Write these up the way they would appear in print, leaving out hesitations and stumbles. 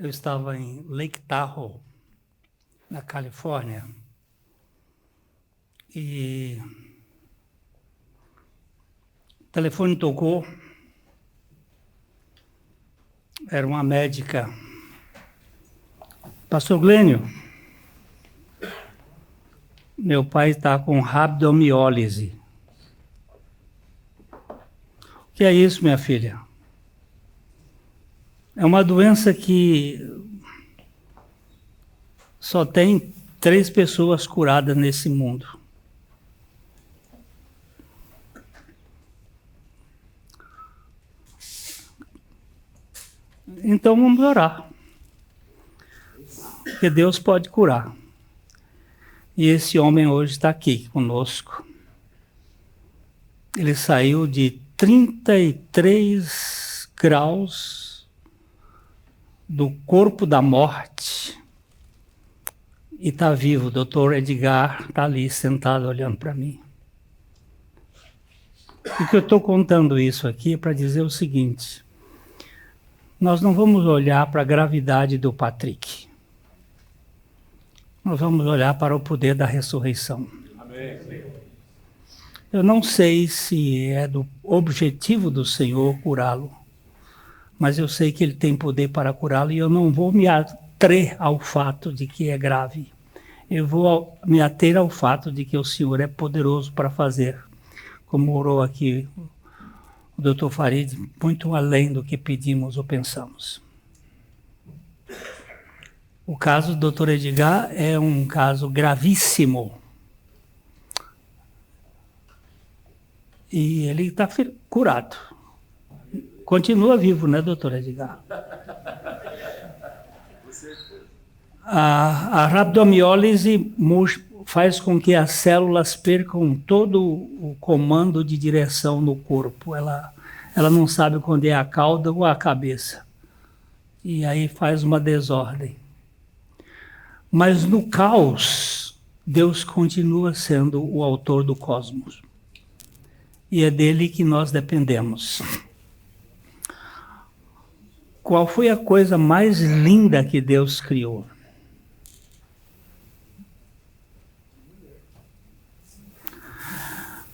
Eu estava em Lake Tahoe, na Califórnia, e o telefone tocou. Era uma médica. Pastor Glênio, meu pai está com rabdomiólise. O que é isso, minha filha? É uma doença que só tem 3 pessoas curadas nesse mundo. Então vamos orar. Porque Deus pode curar. E esse homem hoje está aqui conosco. Ele saiu de 33 graus do corpo da morte e está vivo. O doutor Edgar está ali sentado olhando para mim. E que eu estou contando isso aqui para dizer o seguinte: nós não vamos olhar para a gravidade do Patrick. Nós vamos olhar para o poder da ressurreição. Amém. Eu não sei se é do objetivo do Senhor curá-lo, mas eu sei que Ele tem poder para curá-lo e eu não vou me ater ao fato de que é grave. Eu vou me ater ao fato de que o Senhor é poderoso para fazer, como orou aqui o Dr. Farid, muito além do que pedimos ou pensamos. O caso do Dr. Edgar é um caso gravíssimo. E ele está curado. Continua vivo, né, Dr. Edgar? A rabdomiólise faz com que as células percam todo o comando de direção no corpo. Ela não sabe quando é a cauda ou a cabeça. E aí faz uma desordem. Mas no caos, Deus continua sendo o autor do cosmos. E é dele que nós dependemos. Qual foi a coisa mais linda que Deus criou?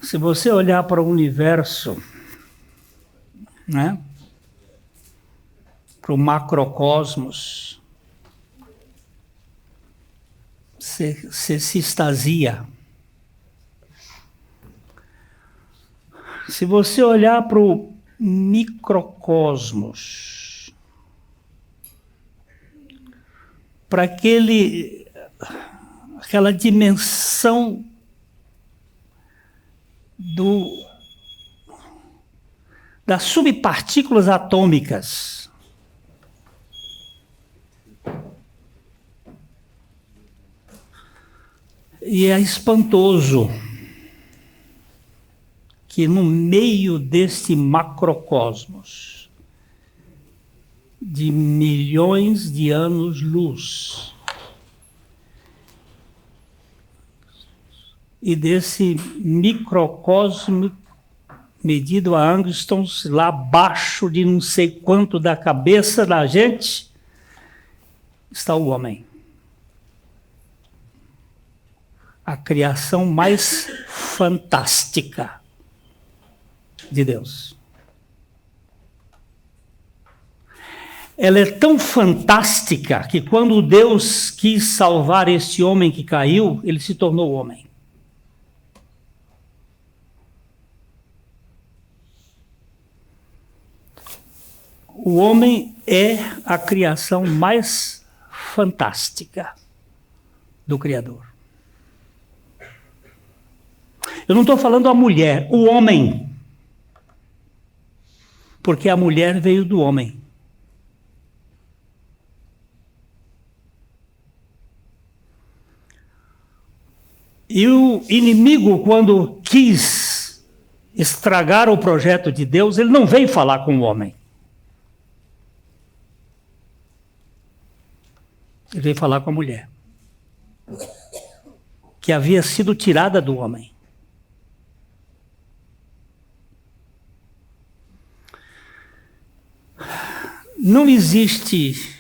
Se você olhar para o universo, né? Para o macrocosmos, você se extasia. Se você olhar para o microcosmos, para aquela dimensão das subpartículas atômicas, e é espantoso que no meio deste macrocosmos, de milhões de anos-luz, e desse microcosmo medido a angstroms, lá abaixo de não sei quanto da cabeça da gente, está o homem. A criação mais fantástica de Deus. Ela é tão fantástica que quando Deus quis salvar esse homem que caiu, ele se tornou homem. O homem é a criação mais fantástica do Criador. Eu não estou falando a mulher, o homem. Porque a mulher veio do homem. E o inimigo, quando quis estragar o projeto de Deus, ele não veio falar com o homem. Ele veio falar com a mulher, que havia sido tirada do homem. Não existe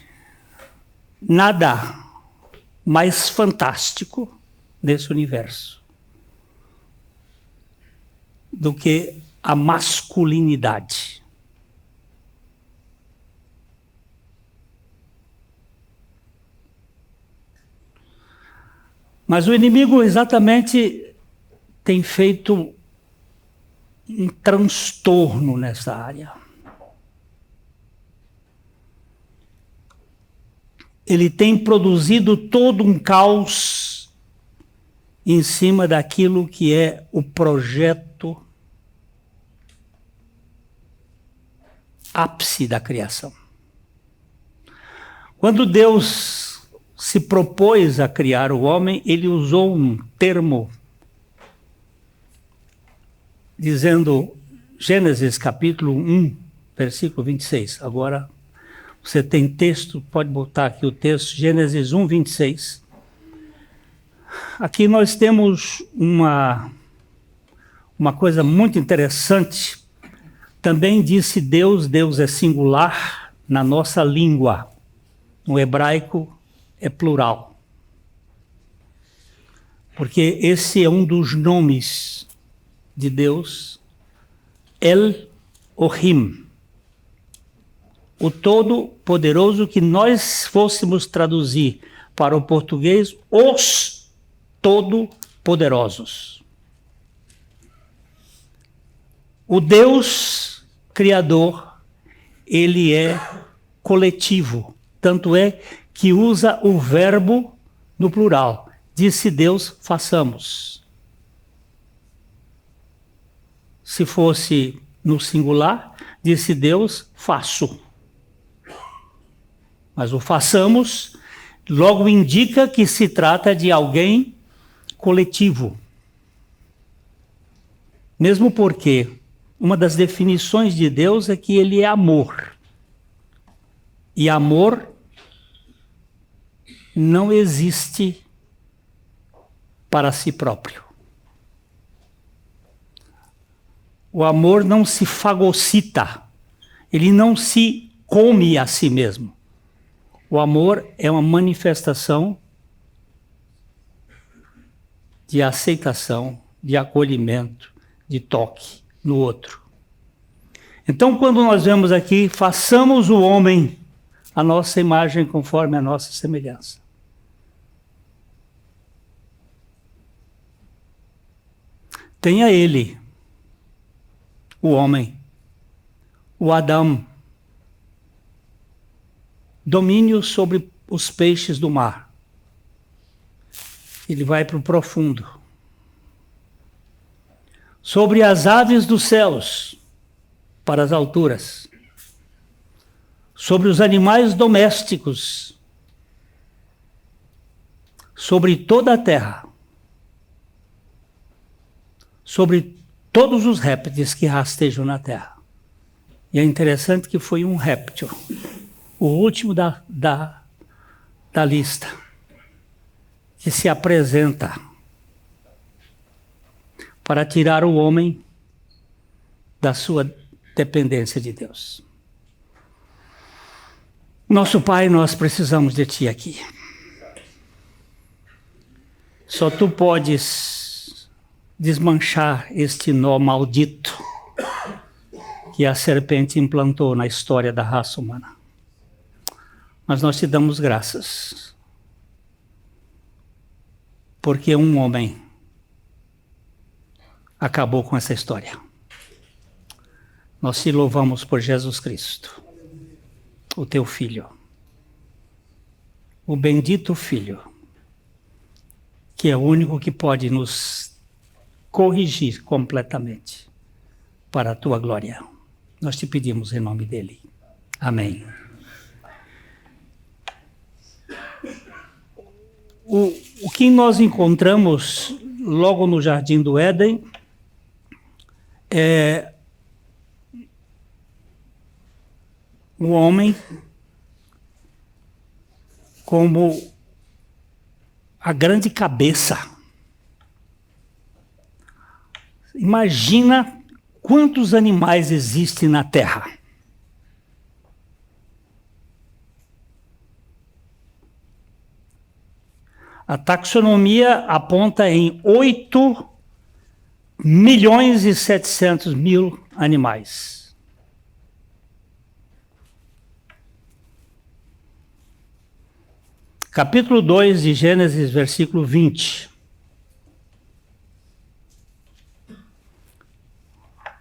nada mais fantástico nesse universo do que a masculinidade. Mas o inimigo exatamente tem feito um transtorno nessa área. Ele tem produzido todo um caos em cima daquilo que é o projeto ápice da criação. Quando Deus se propôs a criar o homem, ele usou um termo dizendo, Gênesis capítulo 1, versículo 26. Agora, você tem texto, pode botar aqui o texto, Gênesis 1, 26. Aqui nós temos uma coisa muito interessante. Também disse Deus, Deus é singular na nossa língua. No hebraico é plural. Porque esse é um dos nomes de Deus, El-Ohim, o Todo-Poderoso, que nós fôssemos traduzir para o português, os Todo-Poderosos. O Deus Criador, ele é coletivo, tanto é que usa o verbo no plural. Disse Deus, façamos. Se fosse no singular, disse Deus, faço. Mas o façamos logo indica que se trata de alguém coletivo. Mesmo porque uma das definições de Deus é que ele é amor. E amor não existe para si próprio. O amor não se fagocita, ele não se come a si mesmo. O amor é uma manifestação de aceitação, de acolhimento, de toque no outro. Então, quando nós vemos aqui, façamos o homem a nossa imagem conforme a nossa semelhança. Tenha ele, o homem, o Adão, domínio sobre os peixes do mar. Ele vai para o profundo. Sobre as aves dos céus, para as alturas. Sobre os animais domésticos. Sobre toda a terra. Sobre todos os répteis que rastejam na terra. E é interessante que foi um réptil, o último da lista, que se apresenta para tirar o homem da sua dependência de Deus. Nosso Pai, nós precisamos de Ti aqui. Só Tu podes desmanchar este nó maldito que a serpente implantou na história da raça humana. Mas nós te damos graças, porque um homem acabou com essa história. Nós te louvamos por Jesus Cristo, o teu Filho, o bendito Filho, que é o único que pode nos corrigir completamente para a tua glória. Nós te pedimos em nome dele. Amém. O que nós encontramos logo no Jardim do Éden é o homem como a grande cabeça. Imagina quantos animais existem na Terra. A taxonomia aponta em 8.700.000 animais. Capítulo 2 de Gênesis, versículo 20.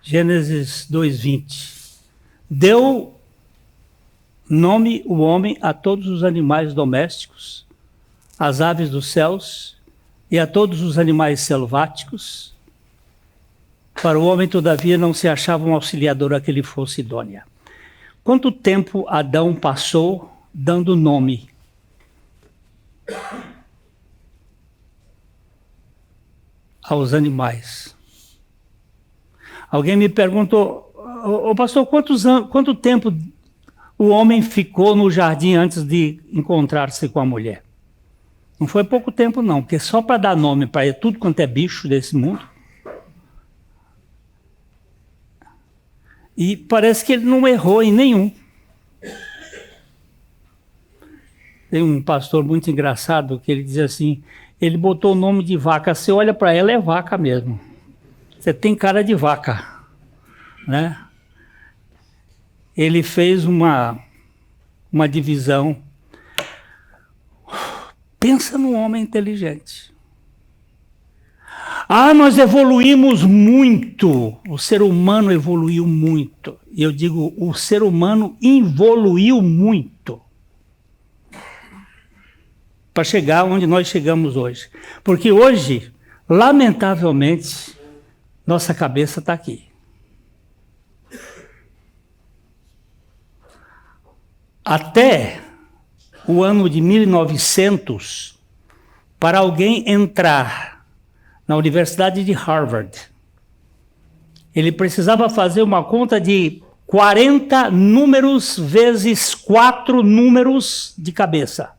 Gênesis 2:20. Deu nome o homem a todos os animais domésticos, às aves dos céus e a todos os animais selváticos. Para o homem, todavia, não se achava um auxiliador a que lhe fosse idônea. Quanto tempo Adão passou dando nome aos animais? Alguém me perguntou, pastor, quanto tempo o homem ficou no jardim antes de encontrar-se com a mulher? Não foi pouco tempo não, porque só para dar nome para tudo quanto é bicho desse mundo. E parece que ele não errou em nenhum. Tem um pastor muito engraçado que ele diz assim, ele botou o nome de vaca, você olha para ela, é vaca mesmo. Você tem cara de vaca, né? Ele fez uma divisão. Pensa num homem inteligente. Nós evoluímos muito. O ser humano evoluiu muito. E eu digo, o ser humano involuiu muito para chegar onde nós chegamos hoje. Porque hoje, lamentavelmente, nossa cabeça está aqui. Até o ano de 1900, para alguém entrar na Universidade de Harvard, ele precisava fazer uma conta de 40 números vezes 4 números de cabeça.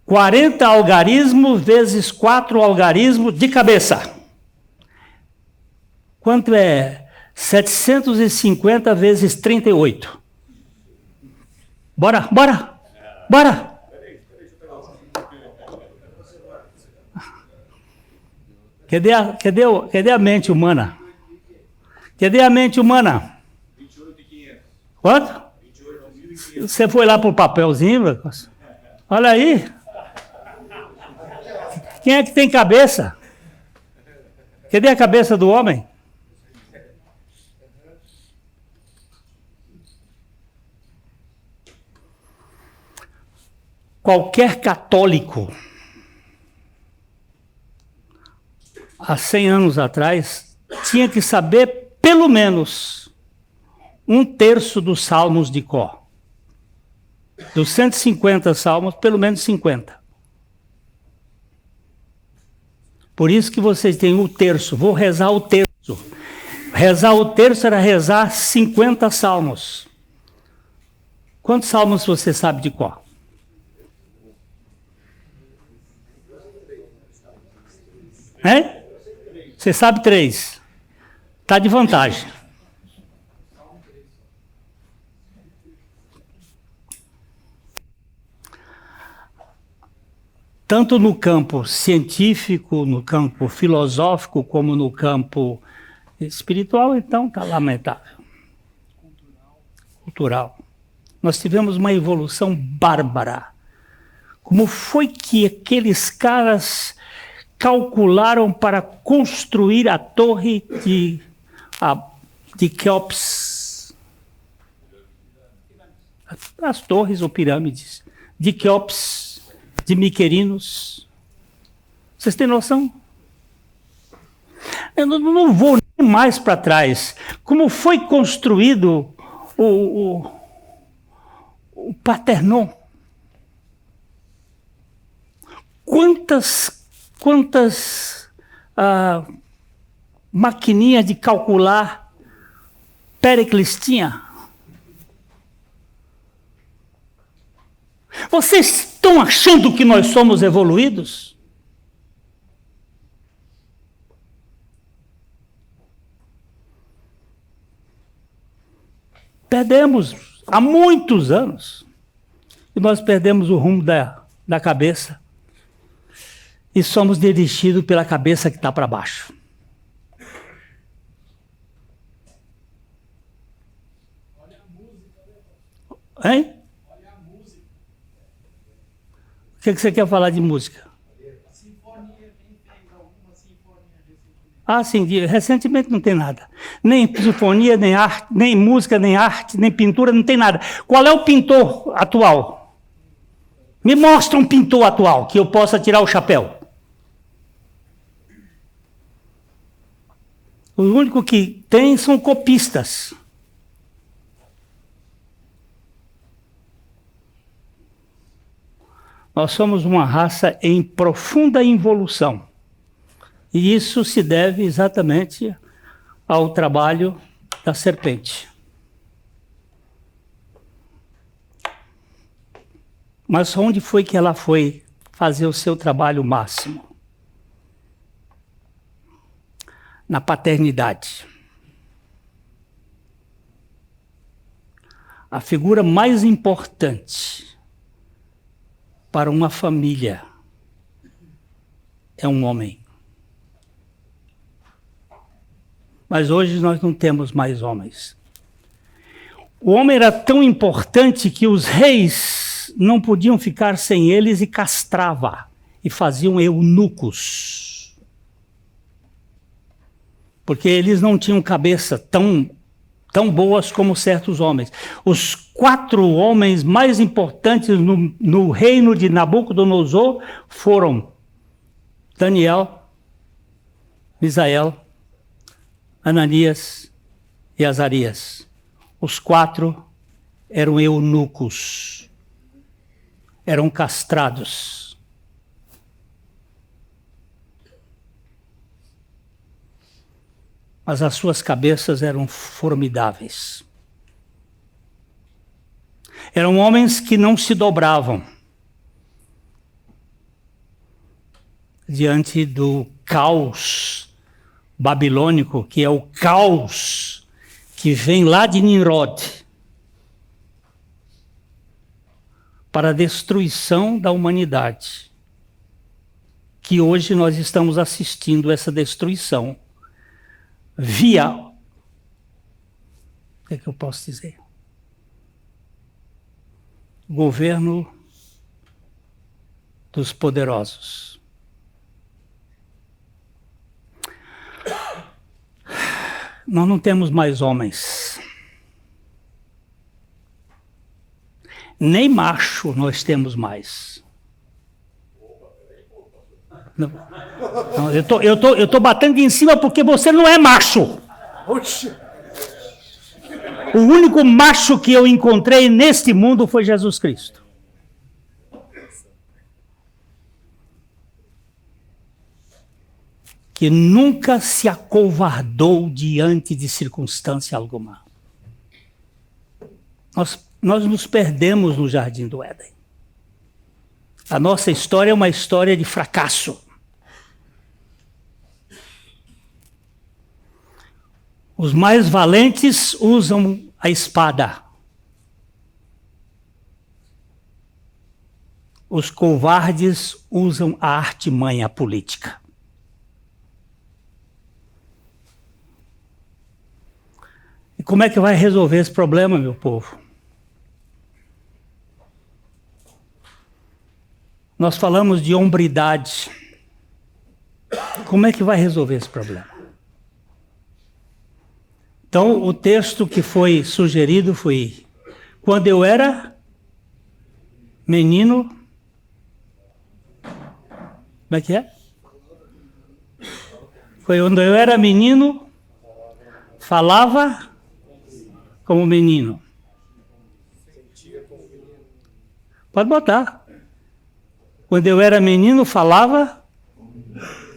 (40 algarismos vezes 4 algarismos de cabeça. Quanto é 750 vezes 38? Bora! Cadê a mente humana? Cadê a mente humana? 28.500. Quanto? 28.500. Você foi lá pro papelzinho, Lucas? Olha aí. Quem é que tem cabeça? Cadê a cabeça do homem? Qualquer católico, há 100 anos atrás, tinha que saber pelo menos 1/3 dos salmos de cor. Dos 150 salmos, pelo menos 50. Por isso que vocês têm o terço. Vou rezar o terço. Rezar o terço era rezar 50 salmos. Quantos salmos você sabe de cor? Hein? Você sabe 3. Está de vantagem. Tanto no campo científico, no campo filosófico, como no campo espiritual, então está lamentável. Cultural. Nós tivemos uma evolução bárbara. Como foi que aqueles caras calcularam para construir a torre de Quéops? As torres ou pirâmides de Quéops, de Miquerinos. Vocês têm noção? Eu não vou nem mais para trás. Como foi construído o Partenon? Quantas maquininhas de calcular Péricles tinha? Vocês estão achando que nós somos evoluídos? Perdemos há muitos anos, e nós perdemos o rumo da cabeça e somos dirigidos pela cabeça que está para baixo. Hein? O que você quer falar de música? Ah, sim, recentemente não tem nada. Nem sinfonia, nem arte, nem música, nem arte, nem pintura, não tem nada. Qual é o pintor atual? Me mostra um pintor atual que eu possa tirar o chapéu. O único que tem são copistas. Nós somos uma raça em profunda involução. E isso se deve exatamente ao trabalho da serpente. Mas onde foi que ela foi fazer o seu trabalho máximo? Na paternidade. A figura mais importante para uma família é um homem. Mas hoje nós não temos mais homens. O homem era tão importante que os reis não podiam ficar sem eles e castrava e faziam eunucos. Porque eles não tinham cabeça tão boas como certos homens. Os 4 homens mais importantes no reino de Nabucodonosor foram Daniel, Misael, Ananias e Azarias. Os 4 eram eunucos, eram castrados. Mas as suas cabeças eram formidáveis. Eram homens que não se dobravam diante do caos babilônico, que é o caos que vem lá de Nimrod para a destruição da humanidade. Que hoje nós estamos assistindo essa destruição via, o que é que eu posso dizer? Governo dos poderosos. Nós não temos mais homens. Nem macho nós temos mais. Não, eu tô batendo em cima porque você não é macho. O único macho que eu encontrei neste mundo foi Jesus Cristo. Que nunca se acovardou diante de circunstância alguma. Nós nos perdemos no Jardim do Éden. A nossa história é uma história de fracasso. Os mais valentes usam a espada. Os covardes usam a artimanha política. E como é que vai resolver esse problema, meu povo? Nós falamos de hombridade. Como é que vai resolver esse problema? Então, o texto que foi sugerido foi: quando eu era menino. Como é que é? Foi quando eu era menino, falava como menino. Pode botar. Quando eu era menino, falava,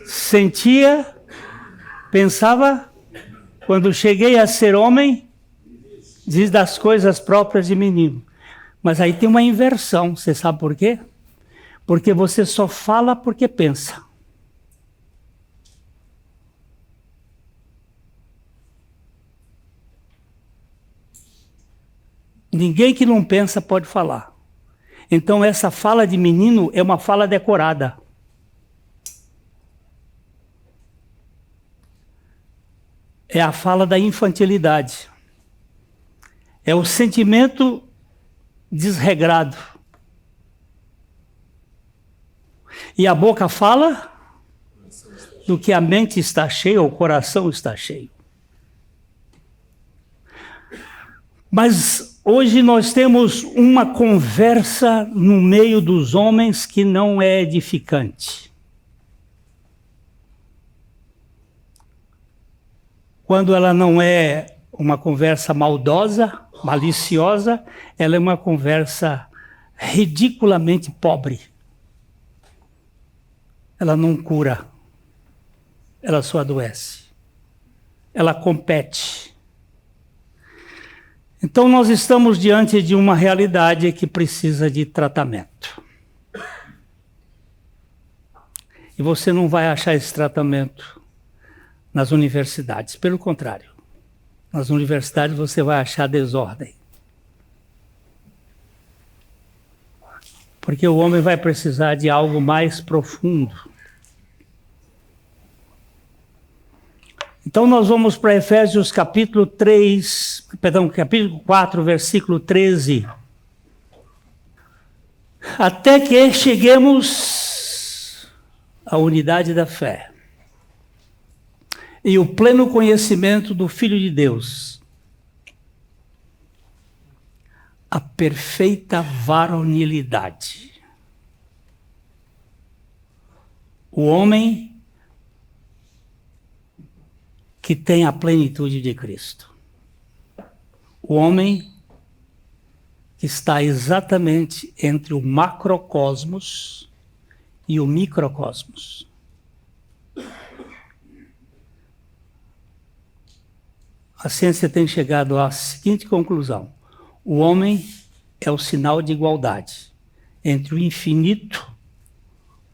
sentia, pensava. Quando cheguei a ser homem, diz das coisas próprias de menino. Mas aí tem uma inversão, você sabe por quê? Porque você só fala porque pensa. Ninguém que não pensa pode falar. Então essa fala de menino é uma fala decorada. É a fala da infantilidade. É o sentimento desregrado. E a boca fala do que a mente está cheia, o coração está cheio. Mas hoje nós temos uma conversa no meio dos homens que não é edificante. Quando ela não é uma conversa maldosa, maliciosa, ela é uma conversa ridiculamente pobre. Ela não cura, ela só adoece. Ela compete. Então nós estamos diante de uma realidade que precisa de tratamento. E você não vai achar esse tratamento nas universidades. Pelo contrário, nas universidades você vai achar desordem. Porque o homem vai precisar de algo mais profundo. Então nós vamos para Efésios capítulo 4, versículo 13. Até que cheguemos à unidade da fé e o pleno conhecimento do Filho de Deus, a perfeita varonilidade. O homem que tem a plenitude de Cristo. O homem que está exatamente entre o macrocosmos e o microcosmos. A ciência tem chegado à seguinte conclusão: o homem é o sinal de igualdade entre o infinito,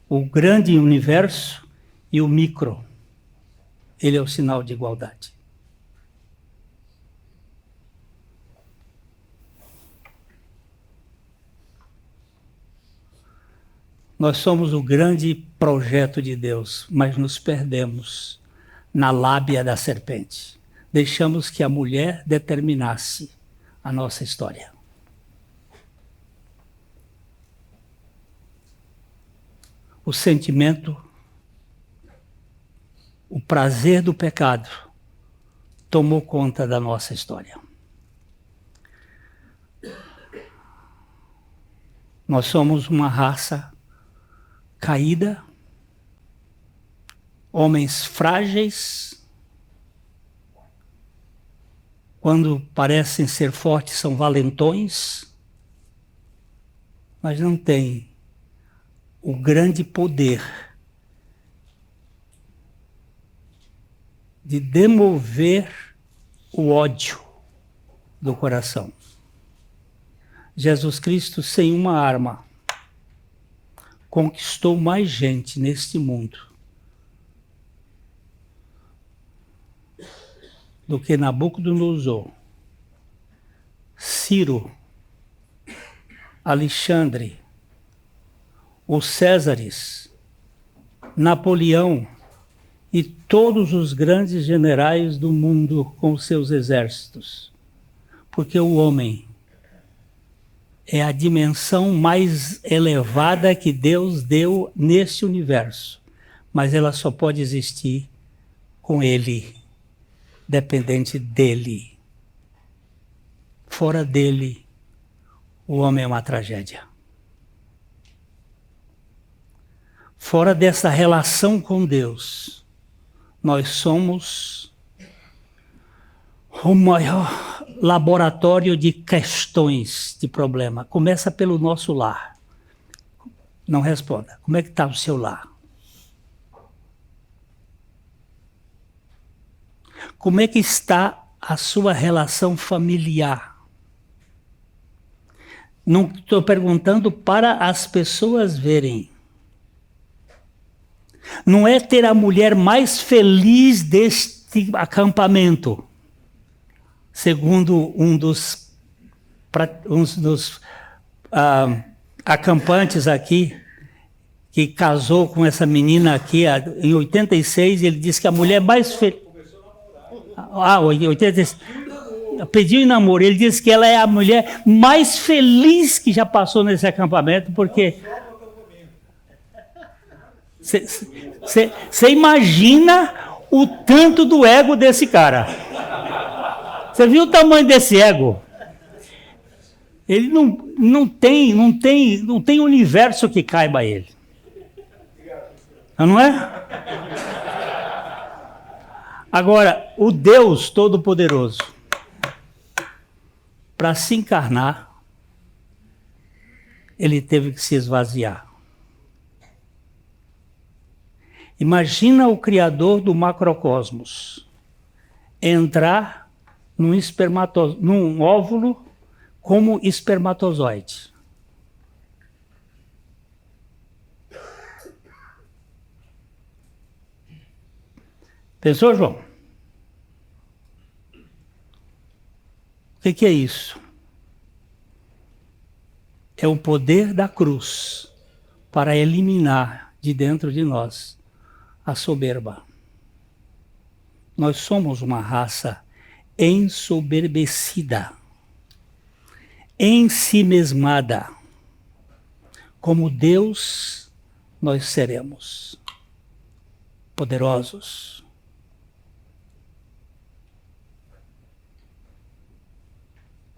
o grande universo e o micro. Ele é o sinal de igualdade. Nós somos o grande projeto de Deus, mas nos perdemos na lábia da serpente. Deixamos que a mulher determinasse a nossa história. O sentimento, o prazer do pecado tomou conta da nossa história. Nós somos uma raça caída, homens frágeis. Quando parecem ser fortes, são valentões, mas não têm o grande poder de demover o ódio do coração. Jesus Cristo, sem uma arma, conquistou mais gente neste mundo do que Nabucodonosor, Ciro, Alexandre, os Césares, Napoleão e todos os grandes generais do mundo com seus exércitos. Porque o homem é a dimensão mais elevada que Deus deu nesse universo, mas ela só pode existir com ele, dependente dele. Fora dele, o homem é uma tragédia. Fora dessa relação com Deus, nós somos o maior laboratório de questões, de problema. Começa pelo nosso lar. Não responda. Como é que está o seu lar? Como é que está a sua relação familiar? Não estou perguntando para as pessoas verem. Não é ter a mulher mais feliz deste acampamento, segundo um dos uns dos acampantes aqui, que casou com essa menina aqui em 86, ele disse que a mulher mais feliz... 86... Pediu em namoro, ele disse que ela é a mulher mais feliz que já passou nesse acampamento, porque... Você imagina o tanto do ego desse cara. Você viu o tamanho desse ego? Ele não tem universo que caiba a ele. Não é? Agora, o Deus Todo-Poderoso, para se encarnar, ele teve que se esvaziar. Imagina o Criador do macrocosmos entrar num óvulo como espermatozoide. Pensou, João? O que é isso? É o poder da cruz para eliminar de dentro de nós a soberba. Nós somos uma raça ensoberbecida, ensimesmada. Como Deus, nós seremos poderosos.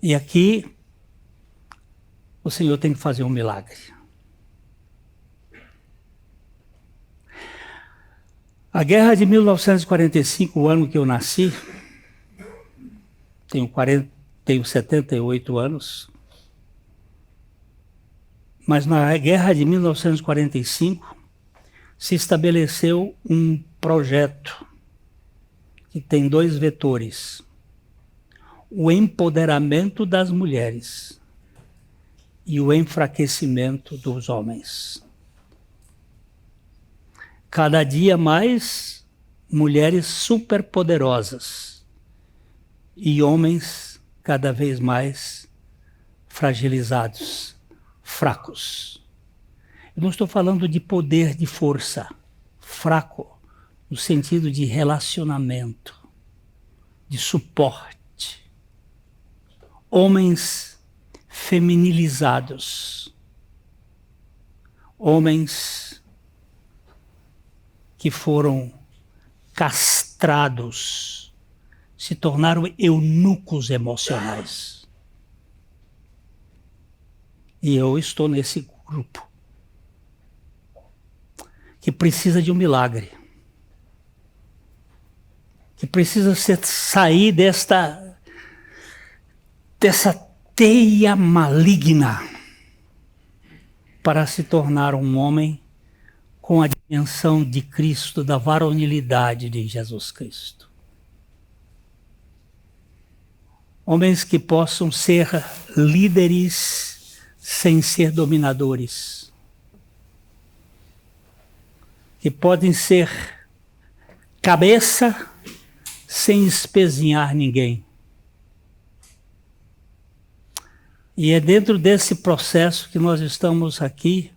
E aqui, o Senhor tem que fazer um milagre. A guerra de 1945, o ano que eu nasci, tenho 78 anos, mas na guerra de 1945 se estabeleceu um projeto que tem 2 vetores: o empoderamento das mulheres e o enfraquecimento dos homens. Cada dia mais mulheres superpoderosas e homens cada vez mais fragilizados, fracos. Eu não estou falando de poder, de força, fraco, no sentido de relacionamento, de suporte. Homens feminilizados, homens que foram castrados, se tornaram eunucos emocionais. E eu estou nesse grupo que precisa de um milagre, que precisa sair dessa teia maligna para se tornar um homem com a dimensão de Cristo, da varonilidade de Jesus Cristo. Homens que possam ser líderes sem ser dominadores. Que podem ser cabeça sem espezinhar ninguém. E é dentro desse processo que nós estamos aqui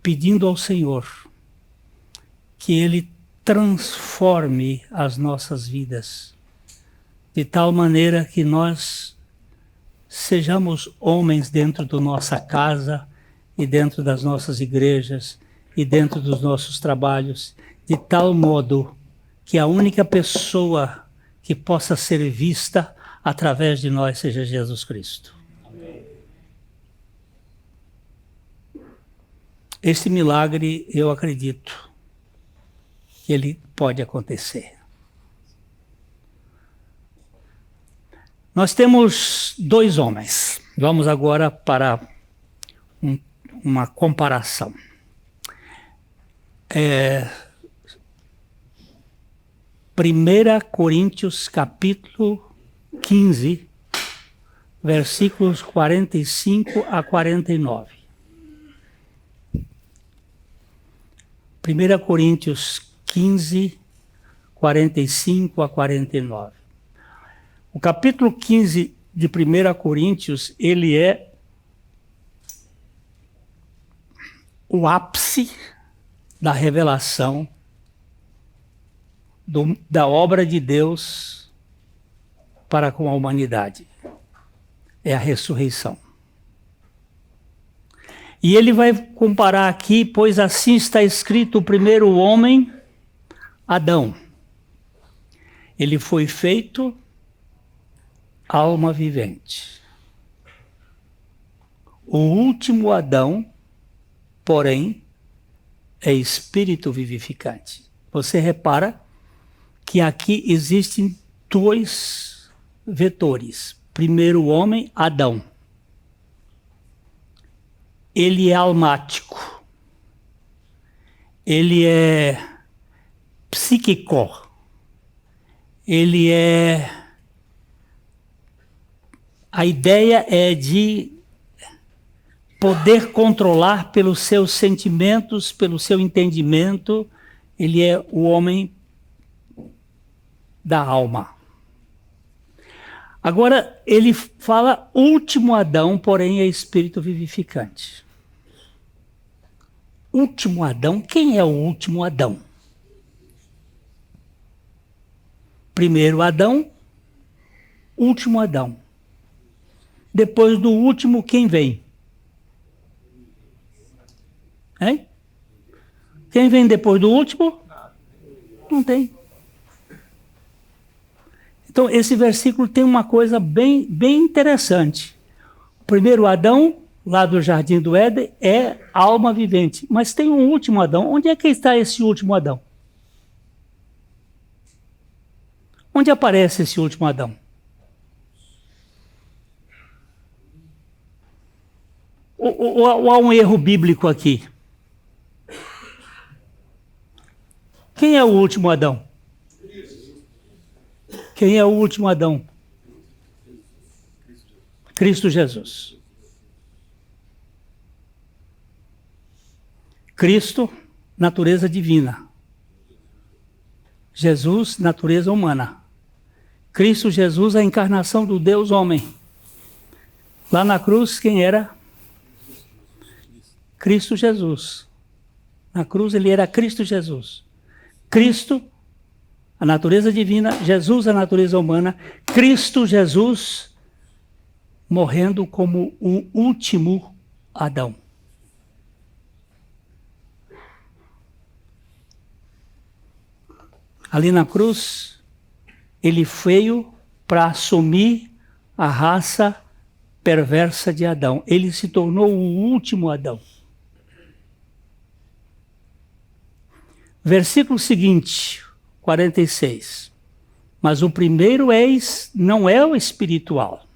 pedindo ao Senhor que Ele transforme as nossas vidas, de tal maneira que nós sejamos homens dentro da nossa casa e dentro das nossas igrejas e dentro dos nossos trabalhos, de tal modo que a única pessoa que possa ser vista através de nós seja Jesus Cristo. Esse milagre, eu acredito que ele pode acontecer. Nós temos 2 homens. Vamos agora para uma comparação. 1 Coríntios capítulo 15, versículos 45 a 49. 1 Coríntios 15, 45 a 49. O capítulo 15 de 1 Coríntios, ele é o ápice da revelação da obra de Deus para com a humanidade. É a ressurreição. E ele vai comparar aqui, pois assim está escrito: o primeiro homem, Adão. Ele foi feito alma vivente. O último Adão, porém, é espírito vivificante. Você repara que aqui existem dois vetores. Primeiro homem, Adão. Ele é almático. Ele é psíquico. Ele é... A ideia é de poder controlar pelos seus sentimentos, pelo seu entendimento. Ele é o homem da alma. Agora, ele fala último Adão, porém é espírito vivificante. Último Adão, quem é o último Adão? Primeiro Adão, último Adão. Depois do último, quem vem? Hein? Quem vem depois do último? Não tem. Então, esse versículo tem uma coisa bem interessante. O primeiro Adão, lá do Jardim do Éden, é alma vivente. Mas tem um último Adão. Onde é que está esse último Adão? Onde aparece esse último Adão? Ou há um erro bíblico aqui? Quem é o último Adão? Quem é o último Adão? Cristo Jesus. Cristo, natureza divina. Jesus, natureza humana. Cristo Jesus, a encarnação do Deus homem. Lá na cruz, quem era? Cristo Jesus. Na cruz ele era Cristo Jesus. Cristo, a natureza divina, Jesus, a natureza humana, Cristo Jesus morrendo como o último Adão. Ali na cruz, ele veio para assumir a raça perversa de Adão. Ele se tornou o último Adão. Versículo seguinte, 46. Mas o primeiro não é o espiritual.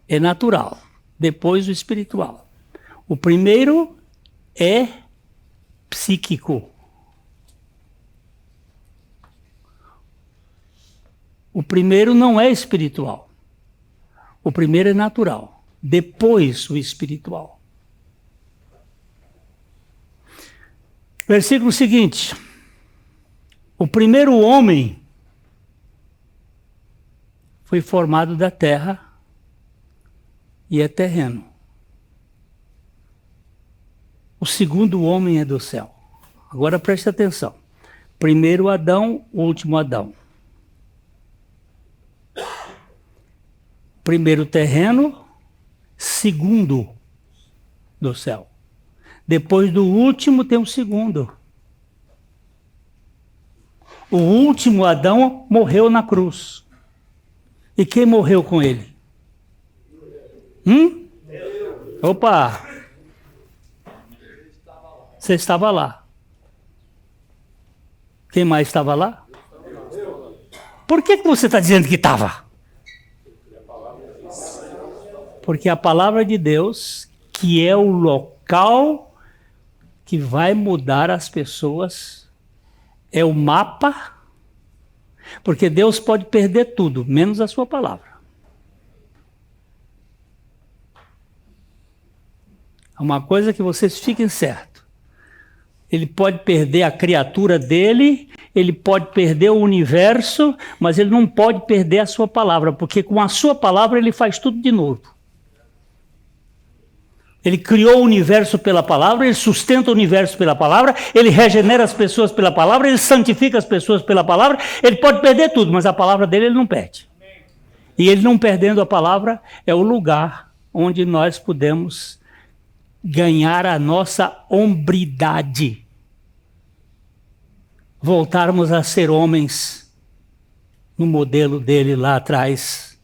É natural. Depois o espiritual. O primeiro é psíquico. O primeiro não é espiritual. O primeiro é natural. Depois o espiritual. Versículo seguinte. O primeiro homem foi formado da terra e é terreno. O segundo homem é do céu. Agora preste atenção. Primeiro Adão, último Adão. Primeiro terreno, segundo do céu. Depois do último tem o segundo. O último Adão morreu na cruz. E quem morreu com ele? Opa! Você estava lá. Quem mais estava lá? Por que você está dizendo que estava? Porque a palavra de Deus, que é o local que vai mudar as pessoas, é o mapa, porque Deus pode perder tudo, menos a sua palavra. Uma coisa que vocês fiquem certos. Ele pode perder a criatura dele, ele pode perder o universo, mas ele não pode perder a sua palavra, porque com a sua palavra ele faz tudo de novo. Ele criou o universo pela palavra, ele sustenta o universo pela palavra, ele regenera as pessoas pela palavra, ele santifica as pessoas pela palavra. Ele pode perder tudo, mas a palavra dele ele não perde. E ele não perdendo a palavra é o lugar onde nós podemos ganhar a nossa hombridade. Voltarmos a ser homens no modelo dele lá atrás.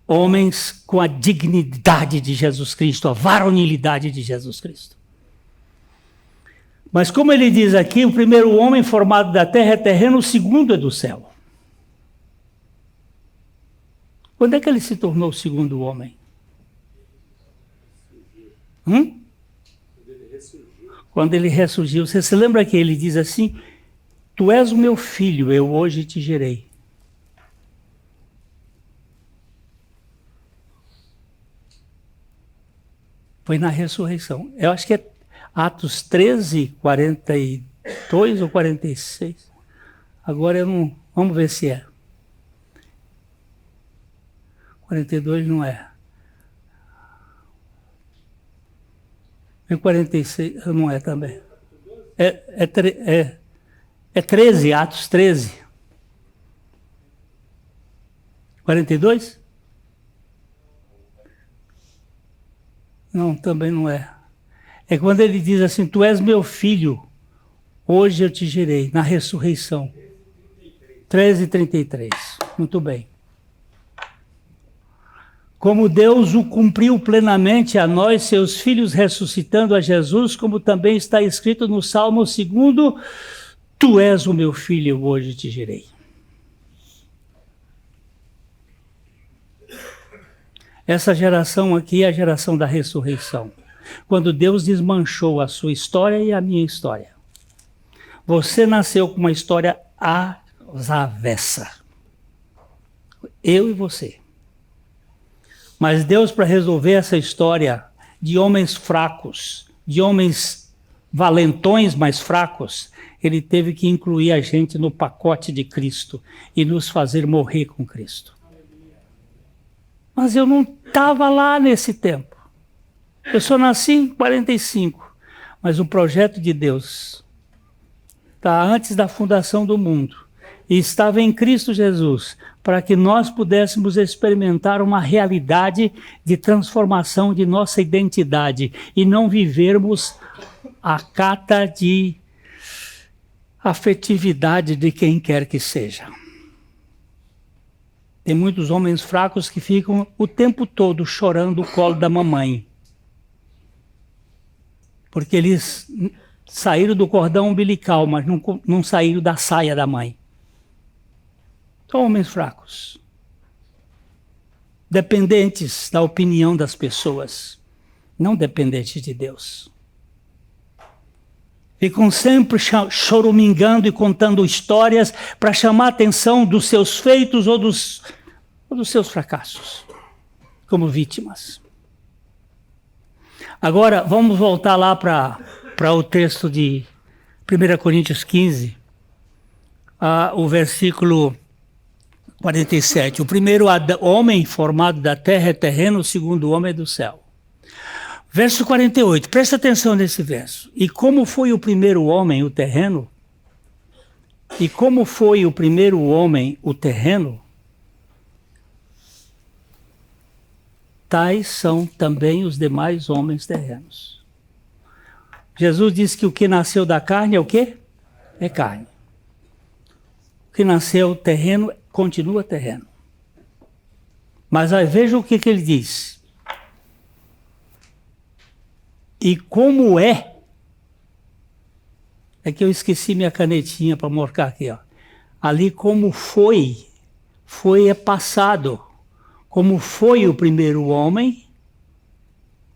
Homens com a dignidade de Jesus Cristo, a varonilidade de Jesus Cristo. Mas como ele diz aqui, o primeiro homem formado da terra é terreno, o segundo é do céu. Quando é que ele se tornou o segundo homem? Quando ele ressurgiu. Você se lembra que ele diz assim: tu és o meu filho, eu hoje te gerei. Foi na ressurreição. Eu acho que é Atos 13, 42 ou 46. Agora eu não... Vamos ver se é. 42 não é. E 46 não é também. É 13, Atos 13. 42? Não, também não é. É quando ele diz assim: tu és meu filho, hoje eu te gerei, na ressurreição. 13:33. Muito bem. Como Deus o cumpriu plenamente a nós, seus filhos, ressuscitando a Jesus, como também está escrito no Salmo 2, tu és o meu filho, hoje te gerei. Essa geração aqui é a geração da ressurreição. Quando Deus desmanchou a sua história e a minha história. Você nasceu com uma história às avessas. Eu e você. Mas Deus, para resolver essa história de homens fracos, de homens valentões mais fracos, ele teve que incluir a gente no pacote de Cristo e nos fazer morrer com Cristo. Mas eu não estava lá nesse tempo. Eu só nasci em 45. Mas o projeto de Deus está antes da fundação do mundo. E estava em Cristo Jesus, para que nós pudéssemos experimentar uma realidade de transformação de nossa identidade e não vivermos a cata de afetividade de quem quer que seja. Tem muitos homens fracos que ficam o tempo todo chorando o colo da mamãe. Porque eles saíram do cordão umbilical, mas não saíram da saia da mãe. São homens fracos. Dependentes da opinião das pessoas. Não dependentes de Deus. Ficam sempre choramingando e contando histórias para chamar a atenção dos seus feitos ou dos seus fracassos, como vítimas. Agora, vamos voltar lá para o texto de 1 Coríntios 15, o versículo 47. O primeiro homem formado da terra é terreno, o segundo homem é do céu. Verso 48, presta atenção nesse verso. E como foi o primeiro homem, o terreno? E como foi o primeiro homem, o terreno? Tais são também os demais homens terrenos. Jesus disse que o que nasceu da carne é o quê? É carne. O que nasceu terreno, continua terreno. Mas aí veja o que ele diz. E como é que eu esqueci minha canetinha para marcar aqui, ó. Ali como foi é passado. Como foi o primeiro homem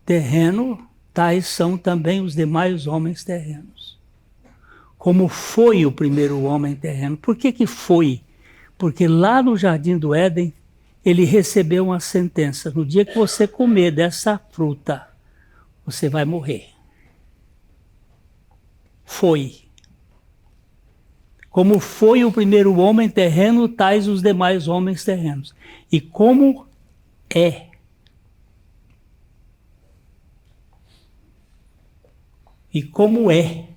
terreno, tais são também os demais homens terrenos. Como foi o primeiro homem terreno. Por que foi? Porque lá no Jardim do Éden, ele recebeu uma sentença. No dia que você comer dessa fruta, você vai morrer. foi. Como foi o primeiro homem terreno, tais os demais homens terrenos. E como é. E como é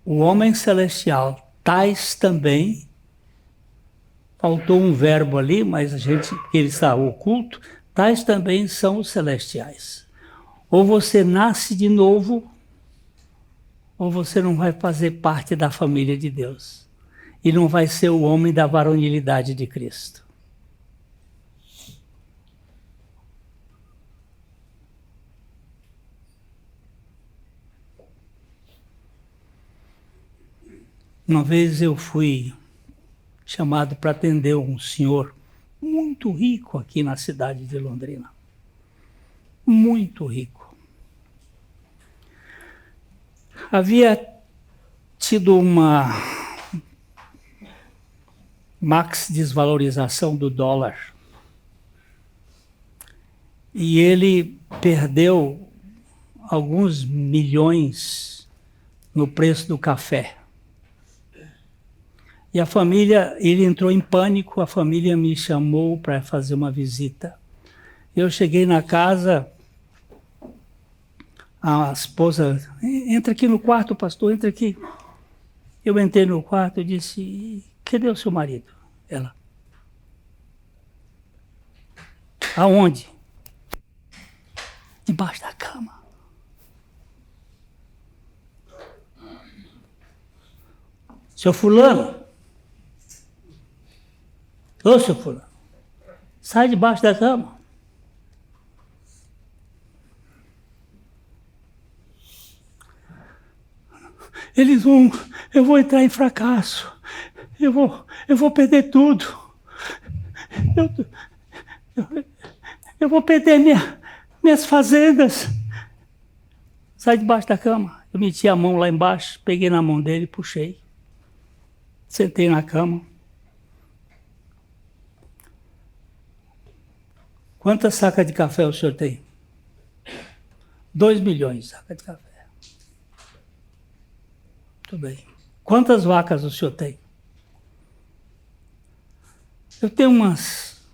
o homem celestial, tais também, faltou um verbo ali, mas ele está oculto, tais também são os celestiais. Ou você nasce de novo, ou você não vai fazer parte da família de Deus. E não vai ser o homem da varonilidade de Cristo. Uma vez eu fui chamado para atender um senhor muito rico aqui na cidade de Londrina. Muito rico. Havia tido uma max desvalorização do dólar. E ele perdeu alguns milhões no preço do café. E a família, ele entrou em pânico, a família me chamou para fazer uma visita. Eu cheguei na casa, a esposa, entra aqui no quarto, pastor, entra aqui. Eu entrei no quarto e disse, cadê o seu marido? Ela, aonde? Debaixo da cama. Seu fulano, ô seu fulano, sai debaixo da cama. Eles vão, eu vou entrar em fracasso, eu vou perder tudo, eu vou perder minhas fazendas. Sai debaixo da cama. Eu meti a mão lá embaixo, peguei na mão dele e puxei. Sentei na cama. Quantas sacas de café o senhor tem? 2 milhões de sacas de café. Muito bem. Quantas vacas o senhor tem? Eu tenho umas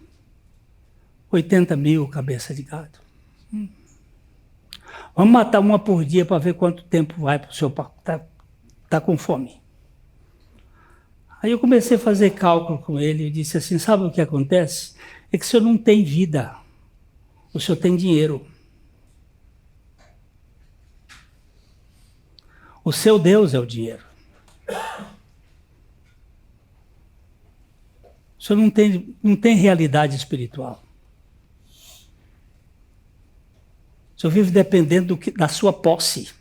80 mil cabeças de gado. Vamos matar uma por dia para ver quanto tempo vai para o senhor tá com fome. Aí eu comecei a fazer cálculo com ele e disse assim, sabe o que acontece? É que o senhor não tem vida, o senhor tem dinheiro. O seu Deus é o dinheiro. O senhor não tem realidade espiritual. O senhor vive dependendo da sua posse.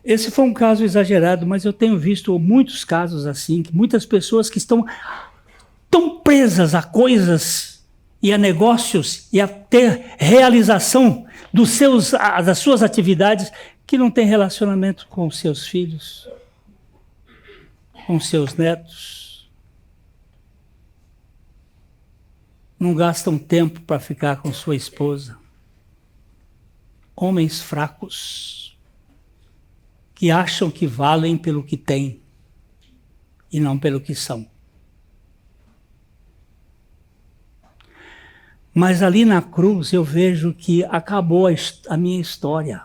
Esse foi um caso exagerado, mas eu tenho visto muitos casos assim, que muitas pessoas que estão tão presas a coisas e a negócios e a ter realização das suas atividades, que não tem relacionamento com os seus filhos, com os seus netos. Não gastam tempo para ficar com sua esposa. Homens fracos, que acham que valem pelo que têm e não pelo que são. Mas ali na cruz eu vejo que acabou a minha história.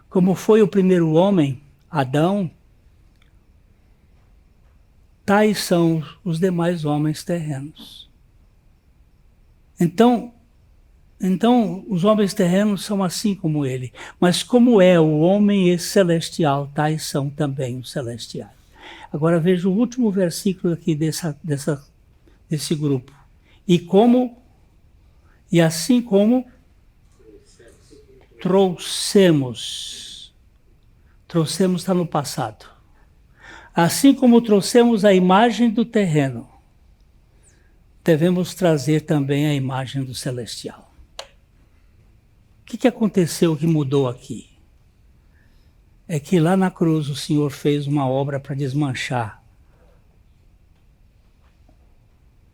Como foi o primeiro homem, Adão, tais são os demais homens terrenos. Então, os homens terrenos são assim como ele. Mas como é o homem celestial, tais são também os celestiais. Agora veja o último versículo aqui desse grupo. E assim como trouxemos está no passado. Assim como trouxemos a imagem do terreno, devemos trazer também a imagem do celestial. O que aconteceu que mudou aqui? É que lá na cruz o Senhor fez uma obra para desmanchar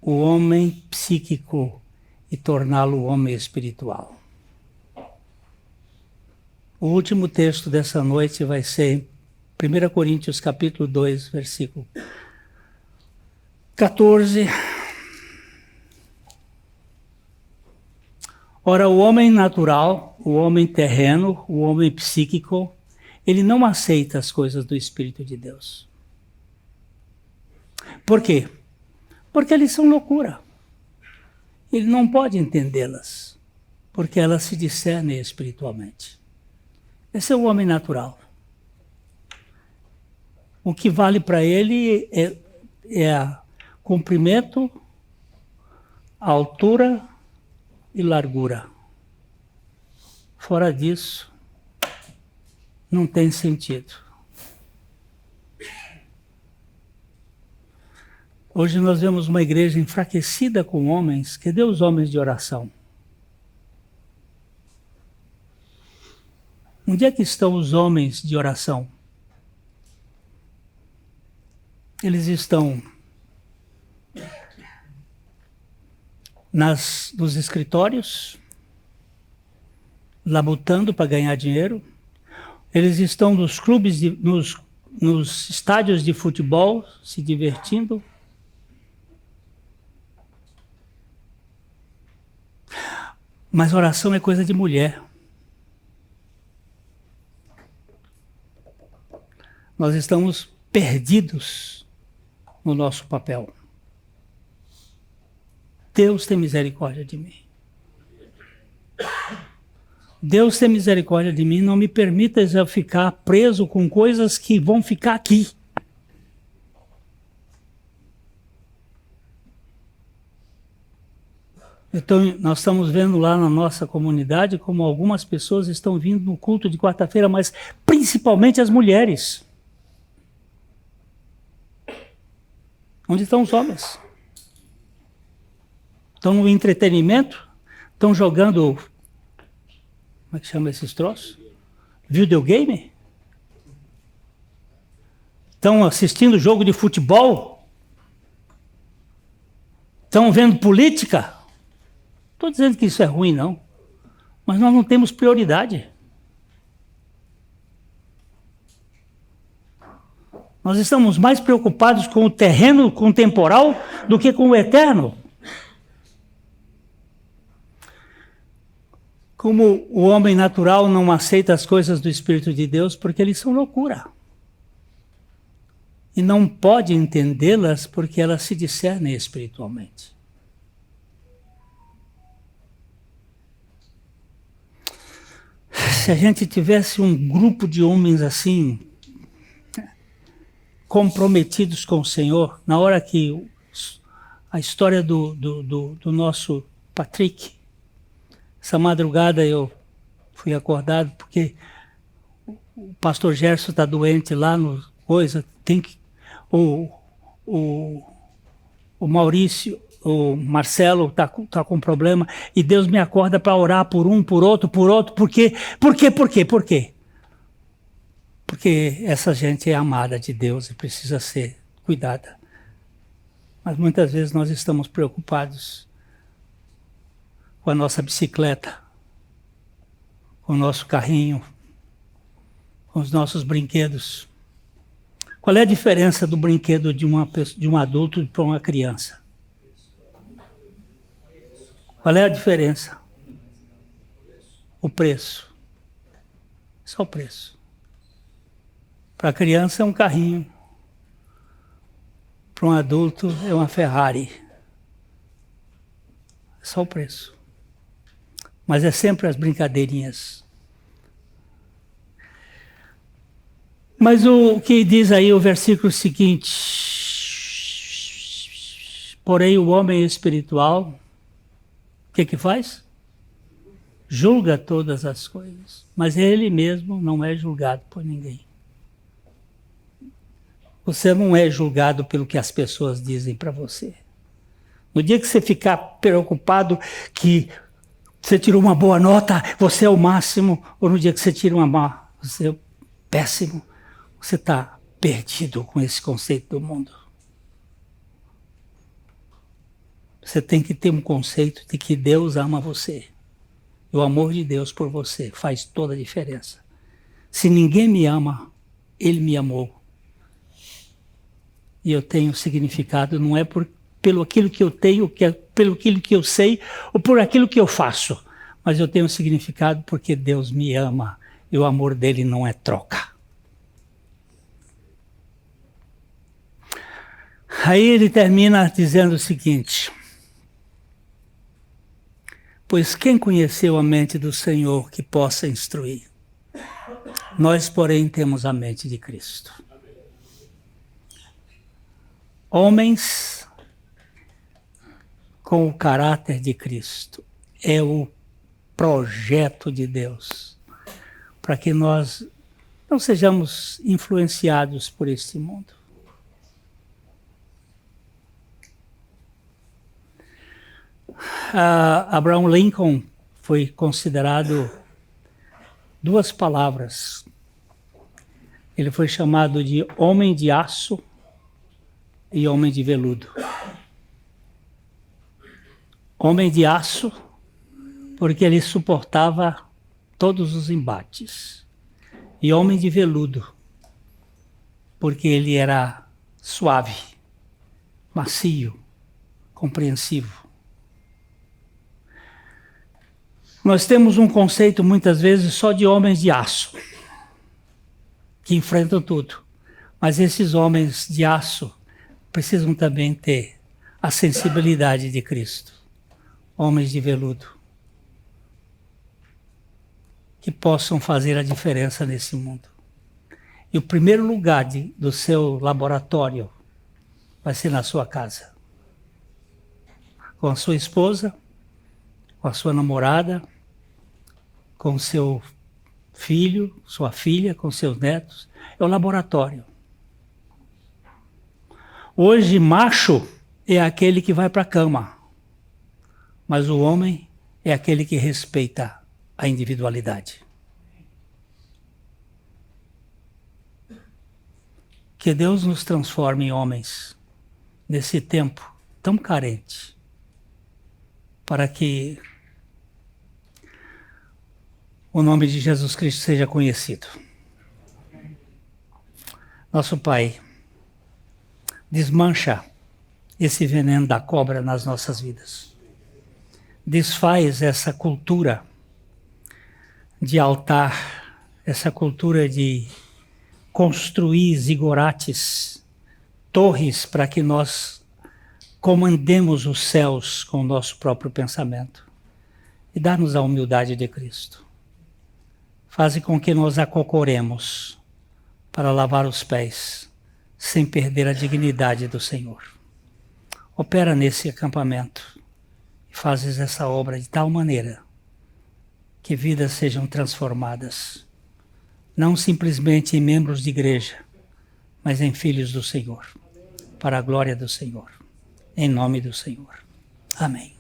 o homem psíquico e torná-lo homem espiritual. O último texto dessa noite vai ser 1 Coríntios capítulo 2, versículo 14. Ora, o homem natural, o homem terreno, o homem psíquico, ele não aceita as coisas do Espírito de Deus. Por quê? Porque eles são loucura. Ele não pode entendê-las, porque elas se discernem espiritualmente. Esse é o homem natural. O que vale para ele é comprimento, altura e largura. Fora disso, não tem sentido. Hoje nós vemos uma igreja enfraquecida com homens. Cadê os homens de oração? Onde é que estão os homens de oração? Eles estão nos escritórios, labutando para ganhar dinheiro. Eles estão nos clubes, nos estádios de futebol, se divertindo. Mas oração é coisa de mulher. Nós estamos perdidos no nosso papel. Deus tem misericórdia de mim. Deus tem misericórdia de mim, não me permita eu ficar preso com coisas que vão ficar aqui. Então, nós estamos vendo lá na nossa comunidade como algumas pessoas estão vindo no culto de quarta-feira, mas principalmente as mulheres. Onde estão os homens? Estão no entretenimento? Estão jogando, como é que chama esses troços? Videogame? Estão assistindo jogo de futebol? Estão vendo política? Estou dizendo que isso é ruim, não. Mas nós não temos prioridade. Nós estamos mais preocupados com o terreno, com o temporal, do que com o eterno. Como o homem natural não aceita as coisas do Espírito de Deus, porque eles são loucura. E não pode entendê-las porque elas se discernem espiritualmente. Se a gente tivesse um grupo de homens assim, comprometidos com o Senhor, na hora que a história do nosso Patrick, essa madrugada eu fui acordado porque o pastor Gerson está doente lá no coisa, tem que o Maurício, o Marcelo está com problema e Deus me acorda para orar por um, por outro, por quê? Por quê? Porque essa gente é amada de Deus e precisa ser cuidada. Mas muitas vezes nós estamos preocupados com a nossa bicicleta, com o nosso carrinho, com os nossos brinquedos. Qual é a diferença do brinquedo de um adulto para uma criança? Qual é a diferença? O preço. Só o preço. Para a criança é um carrinho. Para um adulto é uma Ferrari. É só o preço. Mas é sempre as brincadeirinhas. Mas o que diz aí o versículo seguinte? Porém o homem espiritual, o que faz? Julga todas as coisas. Mas ele mesmo não é julgado por ninguém. Você não é julgado pelo que as pessoas dizem para você. No dia que você ficar preocupado que você tirou uma boa nota, você é o máximo, ou no dia que você tira uma má, você é o péssimo, você está perdido com esse conceito do mundo. Você tem que ter um conceito de que Deus ama você. E o amor de Deus por você faz toda a diferença. Se ninguém me ama, Ele me amou. E eu tenho significado, não é pelo aquilo que eu tenho, pelo aquilo que eu sei, ou por aquilo que eu faço. Mas eu tenho significado porque Deus me ama e o amor dele não é troca. Aí ele termina dizendo o seguinte: pois quem conheceu a mente do Senhor que possa instruir? Nós, porém, temos a mente de Cristo. Homens com o caráter de Cristo. É o projeto de Deus para que nós não sejamos influenciados por este mundo. Abraham Lincoln foi considerado duas palavras. Ele foi chamado de homem de aço e homem de veludo. Homem de aço, porque ele suportava todos os embates. E homem de veludo, porque ele era suave, macio, compreensivo. Nós temos um conceito, muitas vezes, só de homens de aço, que enfrentam tudo. Mas esses homens de aço precisam também ter a sensibilidade de Cristo. Homens de veludo, que possam fazer a diferença nesse mundo. E o primeiro lugar do seu laboratório vai ser na sua casa. Com a sua esposa, com a sua namorada, com seu filho, sua filha, com seus netos. É o laboratório. Hoje, macho é aquele que vai para a cama. Mas o homem é aquele que respeita a individualidade. Que Deus nos transforme em homens nesse tempo tão carente, para que o nome de Jesus Cristo seja conhecido. Nosso Pai, desmancha esse veneno da cobra nas nossas vidas. Desfaz essa cultura de altar, essa cultura de construir zigorates, torres para que nós comandemos os céus com o nosso próprio pensamento. E dá-nos a humildade de Cristo. Faze com que nós acocoremos para lavar os pés, sem perder a dignidade do Senhor. Opera nesse acampamento e fazes essa obra de tal maneira que vidas sejam transformadas, não simplesmente em membros de igreja, mas em filhos do Senhor, para a glória do Senhor, em nome do Senhor. Amém.